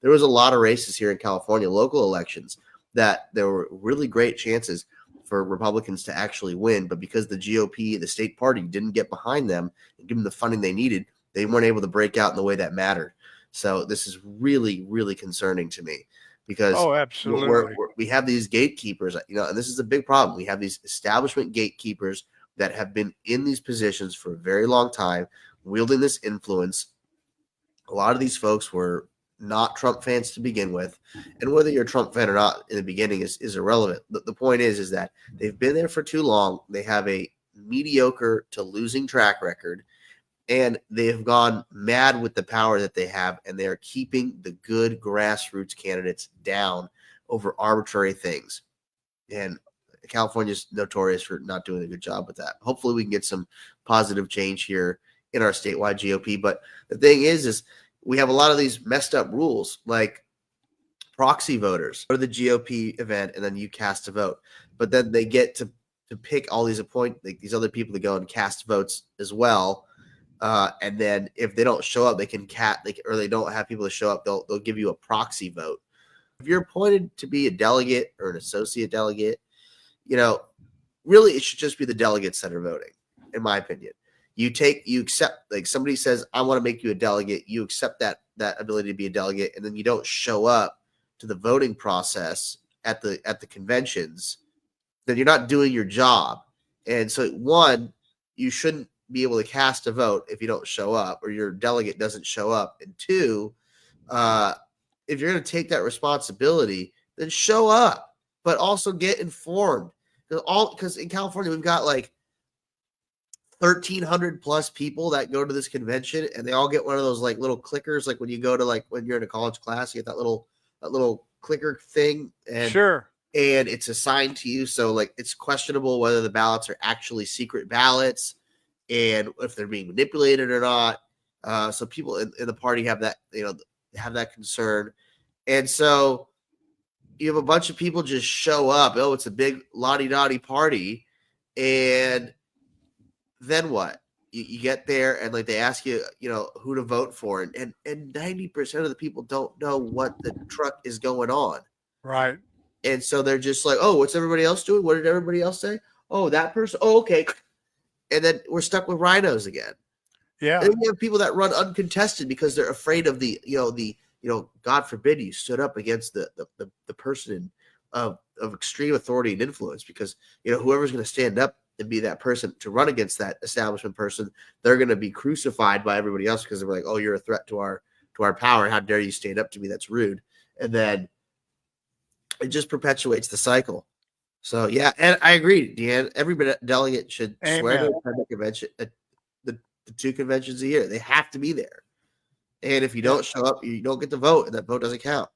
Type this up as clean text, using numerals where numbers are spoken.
there was a lot of races here in California, local elections, that there were really great chances for Republicans to actually win. But because the GOP, the state party, didn't get behind them and give them the funding they needed, they weren't able to break out in the way that mattered. So this is really, really concerning to me because absolutely. we have these gatekeepers, and this is a big problem. We have these establishment gatekeepers that have been in these positions for a very long time, wielding this influence. A lot of these folks were not Trump fans to begin with, and whether you're a Trump fan or not in the beginning is irrelevant. The point is that they've been there for too long. They have a mediocre to losing track record, and they have gone mad with the power that they have, and they are keeping the good grassroots candidates down over arbitrary things. And California's notorious for not doing a good job with that. Hopefully we can get some positive change here in our statewide GOP. But the thing is we have a lot of these messed up rules, like proxy voters. Go to the GOP event and then you cast a vote. But then they get to pick all these these other people to go and cast votes as well. And then if they don't show up, or they don't have people to show up, they'll give you a proxy vote. If you're appointed to be a delegate or an associate delegate, really it should just be the delegates that are voting, in my opinion. You accept, like somebody says, I want to make you a delegate. You accept that ability to be a delegate, and then you don't show up to the voting process at the conventions, then you're not doing your job. And so one, you shouldn't be able to cast a vote if you don't show up or your delegate doesn't show up. And two, if you're going to take that responsibility, then show up, but also get informed. Because in California, we've got like 1,300 plus people that go to this convention, and they all get one of those like little clickers. Like when you go to when you're in a college class, you get that little clicker thing, and sure. And it's assigned to you. So it's questionable whether the ballots are actually secret ballots and if they're being manipulated or not. So people in the party have that, have that concern. And so you have a bunch of people just show up. Oh, it's a big la-di-da-di party. And then what? You get there and they ask you, who to vote for. And 90% of the people don't know what the truck is going on. Right. And so they're just like, oh, what's everybody else doing? What did everybody else say? Oh, that person. Oh, okay. And then we're stuck with rhinos again. Yeah. And then you have people that run uncontested because they're afraid of God forbid you stood up against the person of extreme authority and influence, because, whoever's going to stand up and be that person to run against that establishment person, they're going to be crucified by everybody else because they're like, oh, you're a threat to our power. How dare you stand up to me? That's rude. And then it just perpetuates the cycle. So, yeah, and I agree, Deanne. Every delegate should swear to attend the convention, the 2 conventions a year. They have to be there. And if you don't show up, you don't get to vote, and that vote doesn't count.